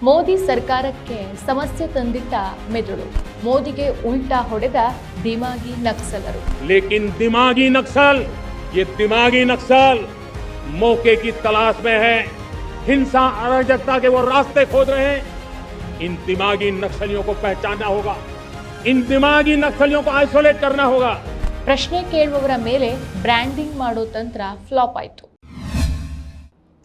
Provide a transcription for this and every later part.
ಮೋದಿ ಸರ್ಕಾರಕ್ಕೆ ಸಮಸ್ಯೆ ತಂದಿಟ್ಟ ಮೆದುಳು, ಮೋದಿಗೆ ಉಲ್ಟಾ ಹೊಡೆದ ದಿಮಾಗಿ ನಕ್ಸಲರು. लेकिन दिमागी नक्सल, ये दिमागी नक्सल मौके की तलाश में है, हिंसा अराजकता के वो रास्ते खोज रहे हैं. इन दिमागी नक्सलियों को पहचानना होगा, इन दिमागी नक्सलियों को आइसोलेट करना होगा. ಪ್ರಶ್ನೆ ಕೇಳುವವರ ಮೇಲೆ ಬ್ರ್ಯಾಂಡಿಂಗ್ ಮಾಡೋ ತಂತ್ರ ಫ್ಲಾಪ್ ಆಯಿತು.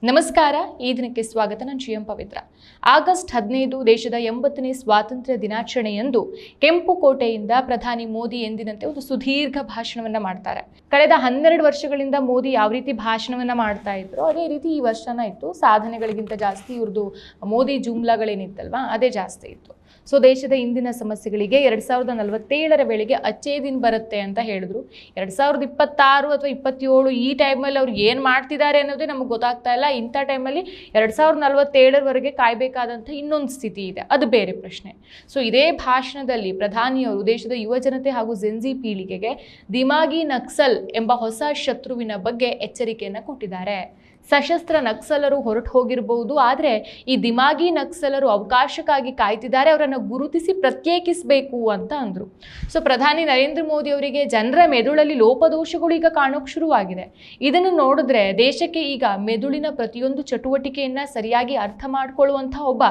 ನಮಸ್ಕಾರ, ಈ ದಿನಕ್ಕೆ ಸ್ವಾಗತ. ನಾನು GM ಪವಿತ್ರ. ಆಗಸ್ಟ್ 15 ದೇಶದ 80ನೇ ಸ್ವಾತಂತ್ರ್ಯ ದಿನಾಚರಣೆಯಂದು ಕೆಂಪುಕೋಟೆಯಿಂದ ಪ್ರಧಾನಿ ಮೋದಿ ಎಂದಿನಂತೆ ಒಂದು ಸುದೀರ್ಘ ಭಾಷಣವನ್ನ ಮಾಡ್ತಾರೆ. ಕಳೆದ 12 ವರ್ಷಗಳಿಂದ ಮೋದಿ ಯಾವ ರೀತಿ ಭಾಷಣವನ್ನ ಮಾಡ್ತಾ ಇದ್ರು ಅದೇ ರೀತಿ ಈ ವರ್ಷನ ಇತ್ತು. ಸಾಧನೆಗಳಿಗಿಂತ ಜಾಸ್ತಿ ಇವ್ರದ್ದು ಮೋದಿ ಜುಮ್ಲಾಗಳೇನಿತ್ತಲ್ವಾ ಅದೇ ಜಾಸ್ತಿ ಇತ್ತು. ಸೊ ದೇಶದ ಇಂದಿನ ಸಮಸ್ಯೆಗಳಿಗೆ 2047 ವೇಳೆಗೆ ಅಚ್ಚೇ ದಿನ ಬರುತ್ತೆ ಅಂತ ಹೇಳಿದ್ರು. 2026 ಅಥವಾ 27 ಈ ಟೈಮಲ್ಲಿ ಅವ್ರು ಏನು ಮಾಡ್ತಿದ್ದಾರೆ ಅನ್ನೋದೇ ನಮಗೆ ಗೊತ್ತಾಗ್ತಾ ಇಲ್ಲ. ಇಂಥ ಟೈಮಲ್ಲಿ 2047 ಕಾಯಬೇಕಾದಂಥ ಇನ್ನೊಂದು ಸ್ಥಿತಿ ಇದೆ, ಅದು ಬೇರೆ ಪ್ರಶ್ನೆ. ಸೊ ಇದೇ ಭಾಷಣದಲ್ಲಿ ಪ್ರಧಾನಿಯವರು ದೇಶದ ಯುವಜನತೆ ಹಾಗೂ ಜೆನ್ಜಿ ಪೀಳಿಗೆಗೆ ದಿಮಾಗಿ ನಕ್ಸಲ್ ಎಂಬ ಹೊಸ ಶತ್ರುವಿನ ಬಗ್ಗೆ ಎಚ್ಚರಿಕೆಯನ್ನು ಕೊಟ್ಟಿದ್ದಾರೆ. ಸಶಸ್ತ್ರ ನಕ್ಸಲರು ಹೊರಟು ಹೋಗಿರಬಹುದು, ಆದರೆ ಈ ದಿಮಾಗಿ ನಕ್ಸಲರು ಅವಕಾಶಕ್ಕಾಗಿ ಕಾಯ್ತಿದ್ದಾರೆ, ಅವರನ್ನು ಗುರುತಿಸಿ ಪ್ರತ್ಯೇಕಿಸಬೇಕು ಅಂತ ಅಂದರು. ಸೊ ಪ್ರಧಾನಿ ನರೇಂದ್ರ ಮೋದಿ ಅವರಿಗೆ ಜನರ ಮೆದುಳಲ್ಲಿ ಲೋಪದೋಷಗಳು ಈಗ ಕಾಣೋಕೆ ಶುರುವಾಗಿದೆ. ಇದನ್ನು ನೋಡಿದ್ರೆ ದೇಶಕ್ಕೆ ಈಗ ಮೆದುಳಿನ ಪ್ರತಿಯೊಂದು ಚಟುವಟಿಕೆಯನ್ನು ಸರಿಯಾಗಿ ಅರ್ಥ ಮಾಡ್ಕೊಳ್ಳುವಂಥ ಒಬ್ಬ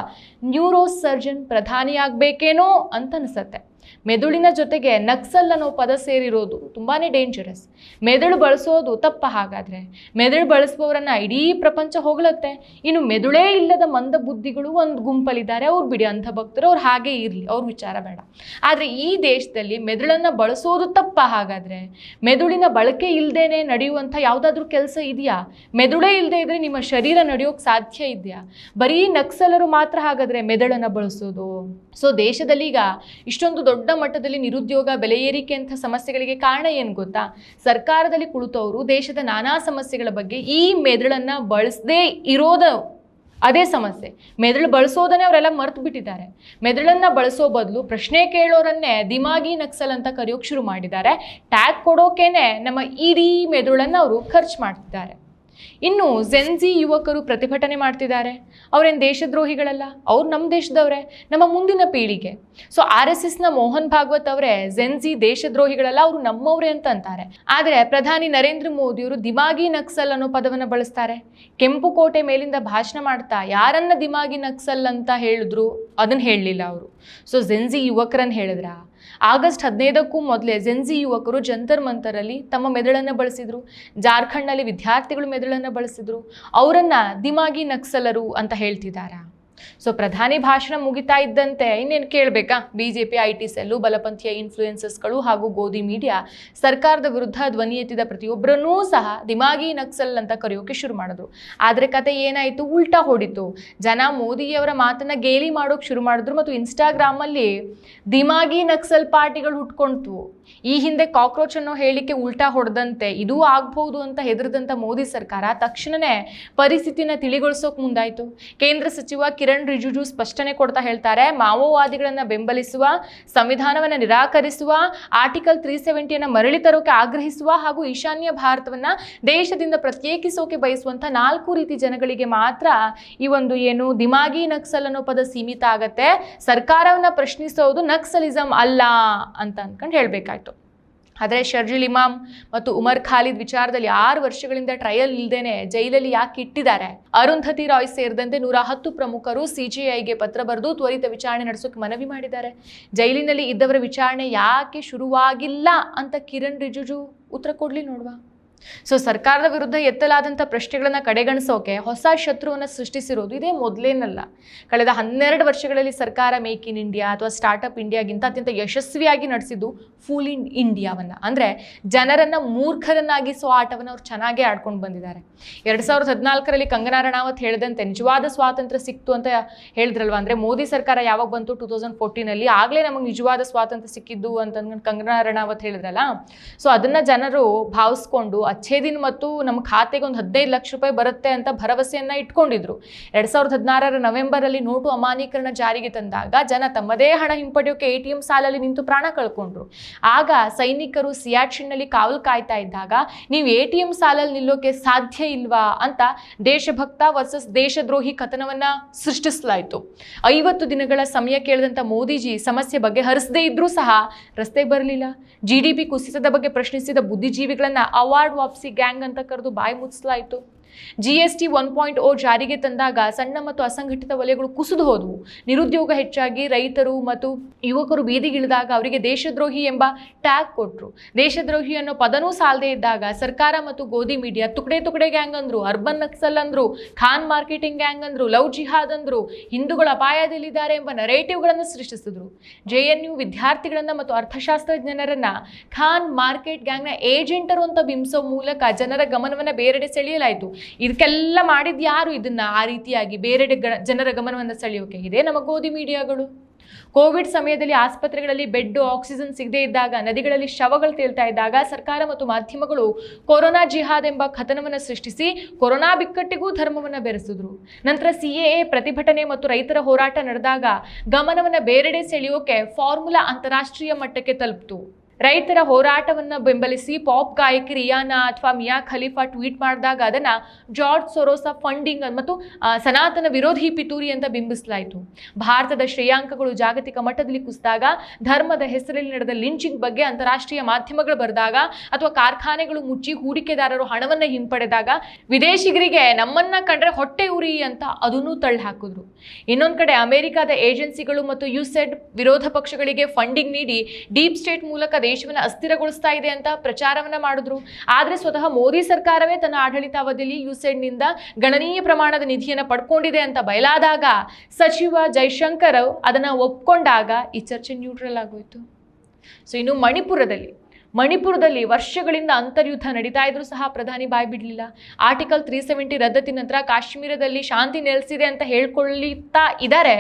ನ್ಯೂರೋ ಸರ್ಜನ್ ಪ್ರಧಾನಿಯಾಗಬೇಕೇನೋ ಅಂತ ಅನಿಸುತ್ತೆ. ಮೆದುಳಿನ ಜೊತೆಗೆ ನಕ್ಸಲ್ ಅನ್ನೋ ಪದ ಸೇರಿರೋದು ತುಂಬಾ ಡೇಂಜರಸ್. ಮೆದುಳು ಬಳಸೋದು ತಪ್ಪ. ಹಾಗಾದರೆ ಮೆದುಳು ಬಳಸುವವರನ್ನು ಇಡೀ ಪ್ರಪಂಚ ಹೊಗಳುತ್ತೆ. ಇನ್ನು ಮೆದುಳೇ ಇಲ್ಲದ ಮಂದ ಬುದ್ಧಿಗಳು ಒಂದು ಗುಂಪಲ್ಲಿದ್ದಾರೆ, ಅವ್ರು ಬಿಡಿ, ಅಂಥ ಭಕ್ತರು ಅವ್ರು ಹಾಗೇ ಇರಲಿ, ಅವ್ರ ವಿಚಾರ ಬೇಡ. ಆದರೆ ಈ ದೇಶದಲ್ಲಿ ಮೆದುಳನ್ನು ಬಳಸೋದು ತಪ್ಪ. ಹಾಗಾದರೆ ಮೆದುಳಿನ ಬಳಕೆ ಇಲ್ಲದೇನೆ ನಡೆಯುವಂಥ ಯಾವುದಾದ್ರೂ ಕೆಲಸ ಇದೆಯಾ? ಮೆದುಳೇ ಇಲ್ಲದೆ ಇದ್ದರೆ ನಿಮ್ಮ ಶರೀರ ನಡೆಯೋಕ್ಕೆ ಸಾಧ್ಯ ಇದೆಯಾ? ಬರೀ ನಕ್ಸಲರು ಮಾತ್ರ ಹಾಗಾದರೆ ಮೆದುಳನ್ನು ಬಳಸೋದು. ಸೊ ದೇಶದಲ್ಲಿ ಈಗ ಇಷ್ಟೊಂದು ದೊಡ್ಡ ಮಟ್ಟದಲ್ಲಿ ನಿರುದ್ಯೋಗ, ಬೆಲೆ ಏರಿಕೆ ಅಂತ ಸಮಸ್ಯೆಗಳಿಗೆ ಕಾರಣ ಏನು ಗೊತ್ತಾ? ಸರ್ಕಾರದಲ್ಲಿ ಕುಳಿತವರು ದೇಶದ ನಾನಾ ಸಮಸ್ಯೆಗಳ ಬಗ್ಗೆ ಈ ಮೆದುಳನ್ನು ಬಳಸದೇ ಇರೋದು ಅದೇ ಸಮಸ್ಯೆ. ಮೆದುಳು ಬಳಸೋದನ್ನೇ ಅವರೆಲ್ಲ ಮರ್ತು ಬಿಟ್ಟಿದ್ದಾರೆ. ಮೆದುಳನ್ನು ಬಳಸೋ ಬದಲು ಪ್ರಶ್ನೆ ಕೇಳೋರನ್ನೇ ದಿಮಾಗಿ ನಕ್ಸಲ್ ಅಂತ ಕರೆಯೋಕೆ ಶುರು ಮಾಡಿದ್ದಾರೆ. ಟ್ಯಾಗ್ ಕೊಡೋಕೇನೆ ನಮ್ಮ ಇಡೀ ಮೆದುಳನ್ನು ಅವರು ಖರ್ಚು ಮಾಡ್ತಿದ್ದಾರೆ. ಇನ್ನು ಜೆನ್ಜಿ ಯುವಕರು ಪ್ರತಿಭಟನೆ ಮಾಡ್ತಿದ್ದಾರೆ. ಅವ್ರೇನು ದೇಶದ್ರೋಹಿಗಳಲ್ಲ, ಅವ್ರು ನಮ್ಮ ದೇಶದವರೇ, ನಮ್ಮ ಮುಂದಿನ ಪೀಳಿಗೆ. ಸೊ RSSನ ಮೋಹನ್ ಭಾಗವತ್ ಅವರೇ ಜೆನ್ಜಿ ದೇಶದ್ರೋಹಿಗಳಲ್ಲ, ಅವರು ನಮ್ಮವರೇ ಅಂತ ಅಂತಾರೆ. ಆದರೆ ಪ್ರಧಾನಿ ನರೇಂದ್ರ ಮೋದಿಯವರು ದಿಮಾಗಿ ನಕ್ಸಲ್ ಅನ್ನೋ ಪದವನ್ನು ಬಳಸ್ತಾರೆ. ಕೆಂಪುಕೋಟೆ ಮೇಲಿಂದ ಭಾಷಣ ಮಾಡ್ತಾ ಯಾರನ್ನ ದಿಮಾಗಿ ನಕ್ಸಲ್ ಅಂತ ಹೇಳಿದ್ರು ಅದನ್ನು ಹೇಳಲಿಲ್ಲ ಅವರು. ಸೊ ಜೆನ್ಜಿ ಯುವಕರನ್ನು ಹೇಳಿದ್ರ. ಆಗಸ್ಟ್ 15ಕ್ಕೂ ಮೊದಲೇ ಜೆನ್ಜಿ ಯುವಕರು ಜಂತರ್ ಮಂತರಲ್ಲಿ ತಮ್ಮ ಮೆದುಳನ್ನು ಬಳಸಿದ್ರು. ಜಾರ್ಖಂಡ್ನಲ್ಲಿ ವಿದ್ಯಾರ್ಥಿಗಳು ಮೆದುಳನ್ನು ಬಳಸಿದ್ರು. ಅವರನ್ನು ದಿಮಾಗಿ ನಕ್ಸಲರು ಅಂತ ಹೇಳ್ತಿದ್ದಾರಾ? ಸೊ ಪ್ರಧಾನಿ ಭಾಷಣ ಮುಗಿತಾ ಇದ್ದಂತೆ ಇನ್ನೇನು ಕೇಳಬೇಕಾ? BJP IT ಸೆಲ್ಲು, ಬಲಪಂಥೀಯ ಇನ್ಫ್ಲೂಯೆನ್ಸರ್ಸ್ಗಳು ಹಾಗೂ ಗೋಧಿ ಮೀಡಿಯಾ ಸರ್ಕಾರದ ವಿರುದ್ಧ ಧ್ವನಿ ಎತ್ತಿದ ಪ್ರತಿಯೊಬ್ಬರನ್ನೂ ಸಹ ದಿಮಾಗಿ ನಕ್ಸಲ್ ಅಂತ ಕರೆಯೋಕೆ ಶುರು ಮಾಡಿದ್ರು. ಆದರೆ ಕತೆ ಏನಾಯಿತು? ಉಲ್ಟಾ ಹೊಡಿತು. ಜನ ಮೋದಿಯವರ ಮಾತನ್ನು ಗೇಲಿ ಮಾಡೋಕೆ ಶುರು ಮಾಡಿದ್ರು ಮತ್ತು ಇನ್ಸ್ಟಾಗ್ರಾಮಲ್ಲಿ ದಿಮಾಗಿ ನಕ್ಸಲ್ ಪಾರ್ಟಿಗಳು ಹುಟ್ಕೊಂತು. ಈ ಹಿಂದೆ ಕಾಕ್ರೋಚ್ ಅನ್ನೋ ಹೇಳಿಕೆ ಉಲ್ಟಾ ಹೊಡೆದಂತೆ ಇದೂ ಆಗ್ಬಹುದು ಅಂತ ಹೆದರಿದಂಥ ಮೋದಿ ಸರ್ಕಾರ ತಕ್ಷಣವೇ ಪರಿಸ್ಥಿತಿನ ತಿಳಿಗೊಳಿಸೋಕೆ ಮುಂದಾಯಿತು. ಕೇಂದ್ರ ಸಚಿವ ಕಿರಣ್ ರಿಜಿಜು ಸ್ಪಷ್ಟನೆ ಕೊಡ್ತಾ ಹೇಳ್ತಾರೆ, ಮಾವೋವಾದಿಗಳನ್ನು ಬೆಂಬಲಿಸುವ, ಸಂವಿಧಾನವನ್ನು ನಿರಾಕರಿಸುವ, ಆರ್ಟಿಕಲ್ 370 ಮರಳಿ ತರೋಕೆ ಆಗ್ರಹಿಸುವ ಹಾಗೂ ಈಶಾನ್ಯ ಭಾರತವನ್ನು ದೇಶದಿಂದ ಪ್ರತ್ಯೇಕಿಸೋಕೆ ಬಯಸುವಂಥ 4 ರೀತಿ ಜನಗಳಿಗೆ ಮಾತ್ರ ಈ ಒಂದು ಏನು ದಿಮಾಗಿ ನಕ್ಸಲ್ ಅನ್ನೋ ಪದ ಸೀಮಿತ ಆಗತ್ತೆ. ಸರ್ಕಾರವನ್ನು ಪ್ರಶ್ನಿಸೋದು ನಕ್ಸಲಿಸಮ್ ಅಲ್ಲ ಅಂತ ಅನ್ಕೊಂಡು ಹೇಳಬೇಕಾಯ್ತು. ಆದರೆ ಶರ್ಜಿಲ್ ಇಮಾಮ್ ಮತ್ತು ಉಮರ್ ಖಾಲಿದ್ ವಿಚಾರದಲ್ಲಿ 6 ವರ್ಷಗಳಿಂದ ಟ್ರಯಲ್ ಇಲ್ಲದೇನೆ ಜೈಲಲ್ಲಿ ಯಾಕೆ ಇಟ್ಟಿದ್ದಾರೆ? ಅರುಂಧತಿ ರಾಯ್ ಸೇರಿದಂತೆ 110 ಪ್ರಮುಖರು CJIಗೆ ಪತ್ರ ಬರೆದು ತ್ವರಿತ ವಿಚಾರಣೆ ನಡೆಸೋಕೆ ಮನವಿ ಮಾಡಿದ್ದಾರೆ. ಜೈಲಿನಲ್ಲಿ ಇದ್ದವರ ವಿಚಾರಣೆ ಯಾಕೆ ಶುರುವಾಗಿಲ್ಲ ಅಂತ ಕಿರಣ್ ರಿಜಿಜು ಉತ್ತರ ಕೊಡ್ಲಿ ನೋಡುವ. ಸೊ ಸರ್ಕಾರದ ವಿರುದ್ಧ ಎತ್ತಲಾದಂಥ ಪ್ರಶ್ನೆಗಳನ್ನು ಕಡೆಗಣಿಸೋಕೆ ಹೊಸ ಶತ್ರುವನ್ನು ಸೃಷ್ಟಿಸಿರೋದು ಇದೇ ಮೊದಲೇನಲ್ಲ. ಕಳೆದ 12 ವರ್ಷಗಳಲ್ಲಿ ಸರ್ಕಾರ ಮೇಕ್ ಇನ್ ಇಂಡಿಯಾ ಅಥವಾ ಸ್ಟಾರ್ಟಪ್ ಇಂಡಿಯಾಗಿಂತ ಅತ್ಯಂತ ಯಶಸ್ವಿಯಾಗಿ ನಡೆಸಿದ್ದು ಫೂಲ್ ಇನ್ ಇಂಡಿಯಾವನ್ನು, ಅಂದರೆ ಜನರನ್ನು ಮೂರ್ಖರನ್ನಾಗಿಸೋ ಆಟವನ್ನು ಅವ್ರು ಚೆನ್ನಾಗೇ ಆಡ್ಕೊಂಡು ಬಂದಿದ್ದಾರೆ. 2014ರಲ್ಲಿ ಕಂಗನಾ ರಣಾವತ್ ಹೇಳಿದಂತೆ ನಿಜವಾದ ಸ್ವಾತಂತ್ರ್ಯ ಸಿಕ್ತು ಅಂತ ಹೇಳಿದ್ರಲ್ವ. ಅಂದರೆ ಮೋದಿ ಸರ್ಕಾರ ಯಾವಾಗ ಬಂತು 2014ನಲ್ಲಿ, ಆಗಲೇ ನಮಗೆ ನಿಜವಾದ ಸ್ವಾತಂತ್ರ್ಯ ಸಿಕ್ಕಿದ್ದು ಅಂತ ಕಂಗನಾ ರಣಾವತ್ ಹೇಳಿದ್ರಲ್ಲ. ಸೊ ಅದನ್ನು ಜನರು ಭಾವಿಸ್ಕೊಂಡು ಅಚ್ಚೇ ದಿನ ಮತ್ತು ನಮ್ಮ ಖಾತೆಗೆ ಒಂದು 15 ಲಕ್ಷ ರೂಪಾಯಿ ಬರುತ್ತೆ ಅಂತ ಭರವಸೆಯನ್ನ ಇಟ್ಕೊಂಡಿದ್ರು. 2016 ನವೆಂಬರಲ್ಲಿ ನೋಟು ಅಮಾನ್ಯೀಕರಣ ಜಾರಿಗೆ ತಂದಾಗ ಜನ ತಮ್ಮದೇ ಹಣ ಹಿಂಪಡೆಯೋಕೆ ATM ಸಾಲಲ್ಲಿ ನಿಂತು ಪ್ರಾಣ ಕಳ್ಕೊಂಡ್ರು. ಆಗ ಸೈನಿಕರು ಸಿಯಾಚಿನ್ನಲ್ಲಿ ಕಾವಲು ಕಾಯ್ತಾ ಇದ್ದಾಗ ನೀವು ATM ಸಾಲಲ್ಲಿ ನಿಲ್ಲೋಕೆ ಸಾಧ್ಯ ಇಲ್ವಾ ಅಂತ ದೇಶಭಕ್ತ ವರ್ಸಸ್ ದೇಶದ್ರೋಹಿ ಕಥನವನ್ನ ಸೃಷ್ಟಿಸಲಾಯಿತು. 50 ದಿನಗಳ ಸಮಯ ಕೇಳಿದಂತ ಮೋದಿಜಿ ಸಮಸ್ಯೆ ಬಗ್ಗೆ ಹರಿಸದೇ ಇದ್ರೂ ಸಹ ರಸ್ತೆಗೆ ಬರಲಿಲ್ಲ. GDP ಕುಸಿತದ ಬಗ್ಗೆ ಪ್ರಶ್ನಿಸಿದ ಬುದ್ಧಿಜೀವಿಗಳನ್ನ ಅವಾರ್ಡ್ ವಾಪಸಿ ಗ್ಯಾಂಗ್ ಅಂತ ಕರೆದು ಬಾಯಿ ಮುಚ್ಚಲಾಯಿತು. GST 1.0 ಜಾರಿಗೆ ತಂದಾಗ ಸಣ್ಣ ಮತ್ತು ಅಸಂಘಟಿತ ವಲಯಗಳು ಕುಸಿದು ಹೋದವು. ನಿರುದ್ಯೋಗ ಹೆಚ್ಚಾಗಿ ರೈತರು ಮತ್ತು ಯುವಕರು ಬೀದಿಗಿಳಿದಾಗ ಅವರಿಗೆ ದೇಶದ್ರೋಹಿ ಎಂಬ ಟ್ಯಾಗ್ ಕೊಟ್ಟರು. ದೇಶದ್ರೋಹಿ ಅನ್ನೋ ಪದನೂ ಸಾಲದೇ ಇದ್ದಾಗ ಸರ್ಕಾರ ಮತ್ತು ಗೋಧಿ ಮೀಡಿಯಾ ತುಕಡೆ ಗ್ಯಾಂಗ್ ಅಂದ್ರು, ಅರ್ಬನ್ ನಕ್ಸಲ್ ಅಂದ್ರು, ಖಾನ್ ಮಾರ್ಕೆಟಿಂಗ್ ಗ್ಯಾಂಗ್ ಅಂದ್ರು, ಲವ್ ಜಿಹಾದ್ ಅಂದ್ರು, ಹಿಂದೂಗಳು ಅಪಾಯದಲ್ಲಿದ್ದಾರೆ ಎಂಬ ನರೇಟಿವ್ಗಳನ್ನು ಸೃಷ್ಟಿಸಿದ್ರು. JNU ವಿದ್ಯಾರ್ಥಿಗಳನ್ನ ಮತ್ತು ಅರ್ಥಶಾಸ್ತ್ರಜ್ಞರನ್ನ ಖಾನ್ ಮಾರ್ಕೆಟ್ ಗ್ಯಾಂಗ್ನ ಏಜೆಂಟರು ಅಂತ ಬಿಂಬಿಸೋ ಮೂಲಕ ಜನರ ಗಮನವನ್ನ ಬೇರೆಡೆ ಸೆಳೆಯಲಾಯಿತು. ಇದಕ್ಕೆಲ್ಲ ಮಾಡಿದ್ ಯಾರು? ಇದನ್ನ ಆ ರೀತಿಯಾಗಿ ಬೇರೆಡೆ ಜನರ ಗಮನವನ್ನು ಸೆಳೆಯೋಕೆ ಇದೆ ನಮ್ಮ ಗೋಧಿ ಮೀಡಿಯಾಗಳು. ಕೋವಿಡ್ ಸಮಯದಲ್ಲಿ ಆಸ್ಪತ್ರೆಗಳಲ್ಲಿ ಬೆಡ್, ಆಕ್ಸಿಜನ್ ಸಿಗದೇ ಇದ್ದಾಗ, ನದಿಗಳಲ್ಲಿ ಶವಗಳು ತೇಲ್ತಾ ಇದ್ದಾಗ ಸರ್ಕಾರ ಮತ್ತು ಮಾಧ್ಯಮಗಳು ಕೊರೋನಾ ಜಿಹಾದ್ ಎಂಬ ಕಥನವನ್ನು ಸೃಷ್ಟಿಸಿ ಕೊರೋನಾ ಬಿಕ್ಕಟ್ಟಿಗೂ ಧರ್ಮವನ್ನು ಬೆರೆಸಿದ್ರು. ನಂತರ CAA ಪ್ರತಿಭಟನೆ ಮತ್ತು ರೈತರ ಹೋರಾಟ ನಡೆದಾಗ ಗಮನವನ್ನು ಬೇರೆಡೆ ಸೆಳೆಯೋಕೆ ಫಾರ್ಮುಲಾ ಅಂತಾರಾಷ್ಟ್ರೀಯ ಮಟ್ಟಕ್ಕೆ ತಲುಪಿತು. ರೈತರ ಹೋರಾಟವನ್ನು ಬೆಂಬಲಿಸಿ ಪಾಪ್ ಗಾಯಕಿ ರಿಯಾನಾ ಅಥವಾ ಮಿಯಾ ಖಲೀಫಾ ಟ್ವೀಟ್ ಮಾಡಿದಾಗ ಅದನ್ನ ಜಾರ್ಜ್ ಸೊರೋಸಾ ಫಂಡಿಂಗ್ ಮತ್ತು ಸನಾತನ ವಿರೋಧಿ ಪಿತೂರಿ ಅಂತ ಬಿಂಬಿಸಲಾಯಿತು. ಭಾರತದ ಶ್ರೇಯಾಂಕಗಳು ಜಾಗತಿಕ ಮಟ್ಟದಲ್ಲಿ ಕುಸಿದಾಗ, ಧರ್ಮದ ಹೆಸರಲ್ಲಿ ನಡೆದ ಲಿಂಚಿಂಗ್ ಬಗ್ಗೆ ಅಂತಾರಾಷ್ಟ್ರೀಯ ಮಾಧ್ಯಮಗಳು ಬರೆದಾಗ, ಅಥವಾ ಕಾರ್ಖಾನೆಗಳು ಮುಚ್ಚಿ ಹೂಡಿಕೆದಾರರು ಹಣವನ್ನು ಹಿಂಪಡೆದಾಗ ವಿದೇಶಿಗರಿಗೆ ನಮ್ಮನ್ನ ಕಂಡ್ರೆ ಹೊಟ್ಟೆ ಉರಿ ಅಂತ ಅದನ್ನೂ ತಳ್ಳಿ ಹಾಕಿದ್ರು. ಇನ್ನೊಂದು ಕಡೆ ಅಮೆರಿಕದ ಏಜೆನ್ಸಿಗಳು ಮತ್ತು USAID ವಿರೋಧ ಪಕ್ಷಗಳಿಗೆ ಫಂಡಿಂಗ್ ನೀಡಿ ಡೀಪ್ ಸ್ಟೇಟ್ ಮೂಲಕ ದೇಶವನ್ನು ಅಸ್ಥಿರಗೊಳಿಸ್ತಾ ಇದೆ ಅಂತ ಪ್ರಚಾರವನ್ನ ಮಾಡಿದ್ರು. ಆದ್ರೆ ಸ್ವತಃ ಮೋದಿ ಸರ್ಕಾರವೇ ತನ್ನ ಆಡಳಿತಾವಧಿಯಲ್ಲಿ USAID ನಿಂದ ಗಣನೀಯ ಪ್ರಮಾಣದ ನಿಧಿಯನ್ನು ಪಡ್ಕೊಂಡಿದೆ ಅಂತ ಬಯಲಾದಾಗ ಸಚಿವ ಜೈಶಂಕರ್ ಅದನ್ನ ಒಪ್ಕೊಂಡಾಗ ಈ ಚರ್ಚೆ ನ್ಯೂಟ್ರಲ್ ಆಗೋಯ್ತು. ಸೊ ಇನ್ನು ಮಣಿಪುರದಲ್ಲಿ ವರ್ಷಗಳಿಂದ ಅಂತರ್ಯುದ್ಧ ನಡೀತಾ ಇದ್ರೂ ಸಹ ಪ್ರಧಾನಿ ಬಾಯಿ ಬಿಡಲಿಲ್ಲ. ಆರ್ಟಿಕಲ್ 370 ರದ್ದತಿ ನಂತರ ಕಾಶ್ಮೀರದಲ್ಲಿ ಶಾಂತಿ ನೆಲೆಸಿದೆ ಅಂತ ಹೇಳ್ಕೊಳ್ಳುತ್ತಾ ಇದ್ದಾರೆ.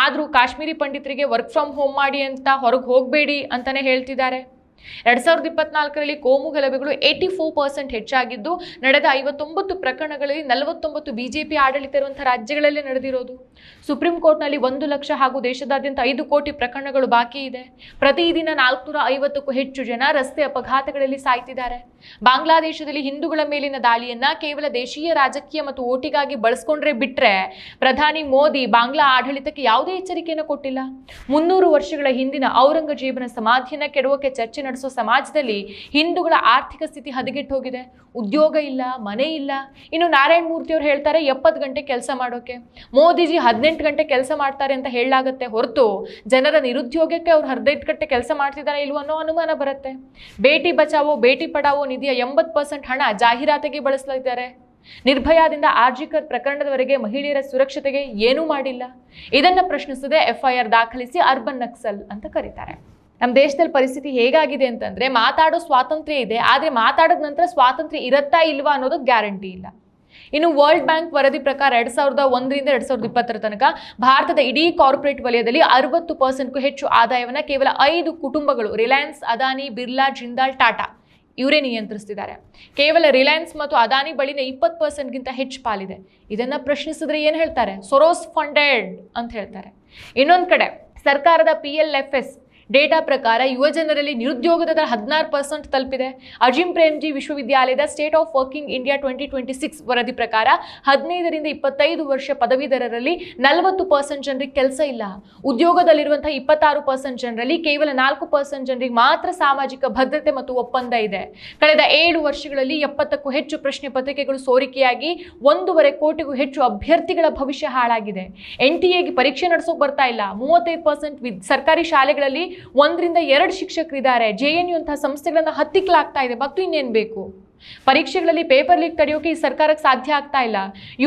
ಆದರೂ ಕಾಶ್ಮೀರಿ ಪಂಡಿತರಿಗೆ ವರ್ಕ್ ಫ್ರಮ್ ಹೋಮ್ ಮಾಡಿ ಅಂತ ಹೊರಗೆ ಹೋಗಬೇಡಿ ಅಂತಾನೆ ಹೇಳ್ತಿದ್ದಾರೆ. 2024ರಲ್ಲಿ ಕೋಮು ಗಲಭೆಗಳು 84% ಹೆಚ್ಚಾಗಿದ್ದು, ನಡೆದ 59 ಪ್ರಕರಣಗಳಲ್ಲಿ 49 BJP ಆಡಳಿತ ಇರುವಂತಹ ರಾಜ್ಯಗಳಲ್ಲೇ ನಡೆದಿರೋದು. ಸುಪ್ರೀಂ ಕೋರ್ಟ್ನಲ್ಲಿ 1 ಲಕ್ಷ ಹಾಗೂ ದೇಶದಾದ್ಯಂತ 5 ಕೋಟಿ ಪ್ರಕರಣಗಳು ಬಾಕಿ ಇದೆ. ಪ್ರತಿದಿನ 450ಕ್ಕೂ ಹೆಚ್ಚು ಜನ ರಸ್ತೆ ಅಪಘಾತಗಳಲ್ಲಿ ಸಾಯ್ತಿದ್ದಾರೆ. ಬಾಂಗ್ಲಾದೇಶದಲ್ಲಿ ಹಿಂದೂಗಳ ಮೇಲಿನ ದಾಳಿಯನ್ನ ಕೇವಲ ದೇಶೀಯ ರಾಜಕೀಯ ಮತ್ತು ಓಟಿಗಾಗಿ ಬಳಸ್ಕೊಂಡ್ರೆ ಬಿಟ್ರೆ ಪ್ರಧಾನಿ ಮೋದಿ ಬಾಂಗ್ಲಾ ಆಡಳಿತಕ್ಕೆ ಯಾವುದೇ ಎಚ್ಚರಿಕೆಯನ್ನು ಕೊಟ್ಟಿಲ್ಲ. 300 ವರ್ಷಗಳ ಹಿಂದಿನ ಔರಂಗಜೇಬನ ಸಮಾಧಿಯನ್ನ ಕೆಡವೋಕೆ ಚರ್ಚೆ ನಡೆಸೋ ಸಮಾಜದಲ್ಲಿ ಹಿಂದೂಗಳ ಆರ್ಥಿಕ ಸ್ಥಿತಿ ಹದಗೆಟ್ಟು ಹೋಗಿದೆ. ಉದ್ಯೋಗ ಇಲ್ಲ, ಮನೆ ಇಲ್ಲ. ಇನ್ನು ನಾರಾಯಣ ಮೂರ್ತಿ ಅವರು ಹೇಳ್ತಾರೆ 70 ಗಂಟೆ ಕೆಲಸ ಮಾಡೋಕೆ, ಮೋದಿಜಿ 18 ಗಂಟೆ ಕೆಲಸ ಮಾಡ್ತಾರೆ ಅಂತ ಹೇಳಲಾಗುತ್ತೆ ಹೊರತು ಜನರ ನಿರುದ್ಯೋಗಕ್ಕೆ ಅವ್ರು 15 ಗಂಟೆ ಕೆಲಸ ಮಾಡ್ತಿದ್ದಾರೆ ಇಲ್ವೋ ಅನ್ನೋ ಅನುಮಾನ ಬರುತ್ತೆ. ಬೇಟಿ ಬಚಾವೋ ಬೇಟಿ ಪಡಾವೋ ನಿಧಿಯ 80% ಹಣ ಜಾಹೀರಾತಿಗೆ ಬಳಸಲಿದ್ದಾರೆ. ನಿರ್ಭಯಾದಿಂದ ಆರ್ಜಿಕರ್ ಪ್ರಕರಣದವರೆಗೆ ಮಹಿಳೆಯರ ಸುರಕ್ಷತೆಗೆ ಏನೂ ಮಾಡಿಲ್ಲ. ಇದನ್ನ ಪ್ರಶ್ನಿಸದೆ FIR ದಾಖಲಿಸಿ ಅರ್ಬನ್ ನಕ್ಸಲ್ ಅಂತ ಕರೀತಾರೆ. ನಮ್ಮ ದೇಶದಲ್ಲಿ ಪರಿಸ್ಥಿತಿ ಹೇಗಾಗಿದೆ ಅಂತಂದ್ರೆ ಮಾತಾಡೋ ಸ್ವಾತಂತ್ರ್ಯ ಇದೆ, ಆದರೆ ಮಾತಾಡೋದ ನಂತರ ಸ್ವಾತಂತ್ರ್ಯ ಇರುತ್ತಾ ಇಲ್ವಾ ಅನ್ನೋದು ಗ್ಯಾರಂಟಿ ಇಲ್ಲ. ಇನ್ನು ವರ್ಲ್ಡ್ ಬ್ಯಾಂಕ್ ವರದಿ ಪ್ರಕಾರ 2001ರಿಂದ 2020 ತನಕ ಭಾರತದ ಇಡೀ ಕಾರ್ಪೊರೇಟ್ ವಲಯದಲ್ಲಿ 60%ಕ್ಕೂ ಹೆಚ್ಚು ಆದಾಯವನ್ನು ಕೇವಲ 5 ಕುಟುಂಬಗಳು ರಿಲಯನ್ಸ್, ಅದಾನಿ, ಬಿರ್ಲಾ, ಜಿಂದಾಲ್, ಟಾಟಾ ಇವರೇ ನಿಯಂತ್ರಿಸ್ತಿದ್ದಾರೆ. ಕೇವಲ ರಿಲಯನ್ಸ್ ಮತ್ತು ಅದಾನಿ ಬಳಿನ 20%ಗಿಂತ ಹೆಚ್ಚು ಪಾಲಿದೆ. ಇದನ್ನ ಪ್ರಶ್ನಿಸಿದ್ರೆ ಏನು ಹೇಳ್ತಾರೆ? ಸೊರೋಸ್ ಫಂಡೆಡ್ ಅಂತ ಹೇಳ್ತಾರೆ. ಇನ್ನೊಂದು ಕಡೆ ಸರ್ಕಾರದ PLFS ಡೇಟಾ ಪ್ರಕಾರ ಯುವ ಜನರಲ್ಲಿ ನಿರುದ್ಯೋಗದ ದರ 16% ತಲುಪಿದೆ. ಅಜಿಂ ಪ್ರೇಮ್ಜಿ ವಿಶ್ವವಿದ್ಯಾಲಯದ ಸ್ಟೇಟ್ ಆಫ್ ವರ್ಕಿಂಗ್ ಇಂಡಿಯಾ 2026 ವರದಿ ಪ್ರಕಾರ 15ರಿಂದ 25 ವರ್ಷ ಪದವೀಧರರಲ್ಲಿ 40% ಜನರಿಗೆ ಕೆಲಸ ಇಲ್ಲ. ಉದ್ಯೋಗದಲ್ಲಿರುವಂತಹ 26% ಜನರಲ್ಲಿ ಕೇವಲ 4% ಜನರಿಗೆ ಮಾತ್ರ ಸಾಮಾಜಿಕ ಭದ್ರತೆ ಮತ್ತು ಒಪ್ಪಂದ ಇದೆ. ಕಳೆದ 7 ವರ್ಷಗಳಲ್ಲಿ 70ಕ್ಕೂ ಹೆಚ್ಚು ಪ್ರಶ್ನೆ ಪತ್ರಿಕೆಗಳು ಸೋರಿಕೆಯಾಗಿ 1.5 ಕೋಟಿಗೂ ಹೆಚ್ಚು ಅಭ್ಯರ್ಥಿಗಳ ಭವಿಷ್ಯ ಹಾಳಾಗಿದೆ. NTA ಪರೀಕ್ಷೆ ನಡೆಸೋಕೆ ಬರ್ತಾ ಇಲ್ಲ. 35% ಸರ್ಕಾರಿ ಶಾಲೆಗಳಲ್ಲಿ 1ರಿಂದ 2 ಶಿಕ್ಷಕರಿದ್ದಾರೆ. JNU ಅಂತಹ ಸಂಸ್ಥೆಗಳನ್ನ ಹತ್ತಿಕ್ಕಲಾಗ್ತಾ ಇದೆ. ಮತ್ತು ಇನ್ನೇನು ಬೇಕು? ಪರೀಕ್ಷೆಗಳಲ್ಲಿ ಪೇಪರ್ ಲೀಕ್ ತಡೆಯೋಕೆ ಈ ಸರ್ಕಾರಕ್ಕೆ ಸಾಧ್ಯ ಆಗ್ತಾ ಇಲ್ಲ.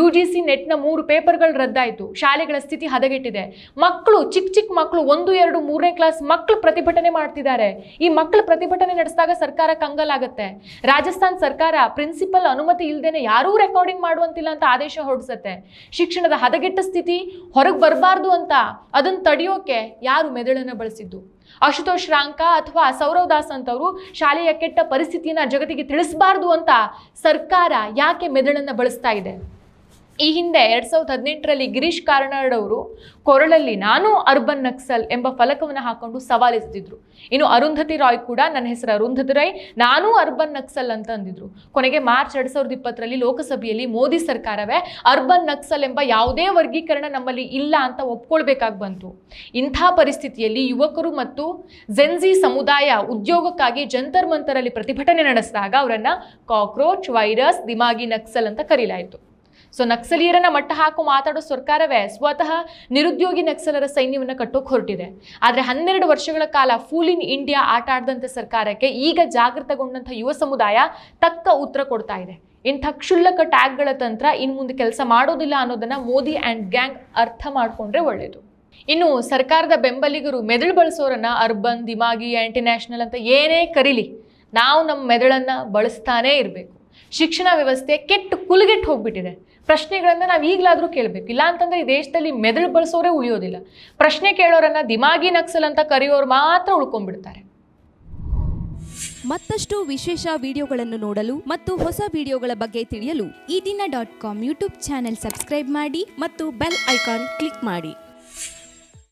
UGC ನೆಟ್ನ 3 ಪೇಪರ್ಗಳು ರದ್ದಾಯಿತು. ಶಾಲೆಗಳ ಸ್ಥಿತಿ ಹದಗೆಟ್ಟಿದೆ. ಮಕ್ಕಳು ಚಿಕ್ಕ ಮಕ್ಕಳು 1, 2, 3ನೇ ಕ್ಲಾಸ್ ಮಕ್ಕಳು ಪ್ರತಿಭಟನೆ ಮಾಡ್ತಿದ್ದಾರೆ. ಈ ಮಕ್ಕಳು ಪ್ರತಿಭಟನೆ ನಡೆಸಿದಾಗ ಸರ್ಕಾರ ಕಂಗಲಾಗುತ್ತೆ. ರಾಜಸ್ಥಾನ್ ಸರ್ಕಾರ ಪ್ರಿನ್ಸಿಪಲ್ ಅನುಮತಿ ಇಲ್ಲದೇನೆ ಯಾರೂ ರೆಕಾರ್ಡಿಂಗ್ ಮಾಡುವಂತಿಲ್ಲ ಅಂತ ಆದೇಶ ಹೊರಡಿಸುತ್ತೆ. ಶಿಕ್ಷಣದ ಹದಗೆಟ್ಟ ಸ್ಥಿತಿ ಹೊರಗೆ ಬರಬಾರ್ದು ಅಂತ ಅದನ್ನು ತಡೆಯೋಕೆ ಯಾರು ಮೆದುಳನ್ನು ಬಳಸಿದ್ದು? ಅಶುತೋಷ್ ರಾಂಕಾ ಅಥವಾ ಸೌರವ್ ದಾಸ್ ಅಂತವರು ಶಾಲೆಯ ಕೆಟ್ಟ ಪರಿಸ್ಥಿತಿಯನ್ನ ಜಗತ್ತಿಗೆ ತಿಳಿಸಬಾರ್ದು ಅಂತ ಸರ್ಕಾರ ಯಾಕೆ ಮೆದುಳನ್ನ ಬಳಸ್ತಾ ಇದೆ? ಈ ಹಿಂದೆ 2018ರಲ್ಲಿ ಗಿರೀಶ್ ಕಾರ್ನಾಡ್ ಅವರು ಕೊರಳಲ್ಲಿ ನಾನು ಅರ್ಬನ್ ನಕ್ಸಲ್ ಎಂಬ ಫಲಕವನ್ನು ಹಾಕೊಂಡು ಸವಾಲೆಸೆದಿದ್ರು. ಇನ್ನು ಅರುಂಧತಿ ರಾಯ್ ಕೂಡ ನನ್ನ ಹೆಸರು ಅರುಂಧತಿ ರಾಯ್, ನಾನು ಅರ್ಬನ್ ನಕ್ಸಲ್ ಅಂತ ಅಂದಿದ್ರು. ಕೊನೆಗೆ ಮಾರ್ಚ್ 2020ರಲ್ಲಿ ಲೋಕಸಭೆಯಲ್ಲಿ ಮೋದಿ ಸರ್ಕಾರವೇ ಅರ್ಬನ್ ನಕ್ಸಲ್ ಎಂಬ ಯಾವುದೇ ವರ್ಗೀಕರಣ ನಮ್ಮಲ್ಲಿ ಇಲ್ಲ ಅಂತ ಒಪ್ಕೊಳ್ಬೇಕಾಗಿ ಬಂತು. ಇಂಥ ಪರಿಸ್ಥಿತಿಯಲ್ಲಿ ಯುವಕರು ಮತ್ತು ಜೆನ್ಜಿ ಸಮುದಾಯ ಉದ್ಯೋಗಕ್ಕಾಗಿ ಜಂತರ್ ಮಂತರಲ್ಲಿ ಪ್ರತಿಭಟನೆ ನಡೆಸಿದಾಗ ಅವರನ್ನ ಕಾಕ್ರೋಚ್, ವೈರಸ್, ದಿಮಾಗಿ ನಕ್ಸಲ್ ಅಂತ ಕರೀಲಾಯಿತು. ಸೊ ನಕ್ಸಲೀಯರನ್ನ ಮಟ್ಟ ಹಾಕು ಮಾತಾಡೋ ಸರ್ಕಾರವೇ ಸ್ವತಃ ನಿರುದ್ಯೋಗಿ ನಕ್ಸಲರ ಸೈನ್ಯವನ್ನು ಕಟ್ಟೋಕೆ ಹೊರಟಿದೆ. ಆದರೆ 12 ವರ್ಷಗಳ ಕಾಲ ಫೂಲ್ ಇನ್ ಇಂಡಿಯಾ ಆಟ ಆಡಿದಂಥ ಸರ್ಕಾರಕ್ಕೆ ಈಗ ಜಾಗೃತಗೊಂಡಂಥ ಯುವ ಸಮುದಾಯ ತಕ್ಕ ಉತ್ತರ ಕೊಡ್ತಾ ಇದೆ. ಇಂಥ ಕ್ಷುಲ್ಲಕ ಟ್ಯಾಗ್ಗಳ ತಂತ್ರ ಇನ್ನು ಮುಂದೆ ಕೆಲಸ ಮಾಡೋದಿಲ್ಲ ಅನ್ನೋದನ್ನ ಮೋದಿ ಆ್ಯಂಡ್ ಗ್ಯಾಂಗ್ ಅರ್ಥ ಮಾಡ್ಕೊಂಡ್ರೆ ಒಳ್ಳೆಯದು. ಇನ್ನು ಸರ್ಕಾರದ ಬೆಂಬಲಿಗರು ಮೆದುಳು ಬಳಸೋರನ್ನ ಅರ್ಬನ್, ದಿಮಾಗಿ, ಆಂಟಿನ್ಯಾಷನಲ್ ಅಂತ ಏನೇ ಕರೀಲಿ, ನಾವು ನಮ್ಮ ಮೆದುಳನ್ನು ಬಳಸ್ತಾನೇ ಇರಬೇಕು. ಶಿಕ್ಷಣ ವ್ಯವಸ್ಥೆ ಕೆಟ್ಟು ಕುಲಗೆಟ್ಟು ಹೋಗ್ಬಿಟ್ಟಿದೆ. ಪ್ರಶ್ನೆಗಳನ್ನು ನಾವು ಈಗಲಾದರೂ ಕೇಳಬೇಕು. ಇಲ್ಲ ಅಂತಂದರೆ ಈ ದೇಶದಲ್ಲಿ ಮೆದುಳು ಬಳಸೋರೇ ಉಳಿಯೋದಿಲ್ಲ. ಪ್ರಶ್ನೆ ಕೇಳೋರನ್ನ ದಿಮಾಗಿ ನಕ್ಸಲ್ ಅಂತ ಕರೆಯೋರು ಮಾತ್ರ ಉಳ್ಕೊಂಡ್ಬಿಡ್ತಾರೆ. ಮತ್ತಷ್ಟು ವಿಶೇಷ ವಿಡಿಯೋಗಳನ್ನು ನೋಡಲು ಮತ್ತು ಹೊಸ ವಿಡಿಯೋಗಳ ಬಗ್ಗೆ ತಿಳಿಯಲು ಈ ದಿನ .com ಯೂಟ್ಯೂಬ್ ಚಾನೆಲ್ ಸಬ್ಸ್ಕ್ರೈಬ್ ಮಾಡಿ ಮತ್ತು ಬೆಲ್ ಐಕಾನ್ ಕ್ಲಿಕ್ ಮಾಡಿ.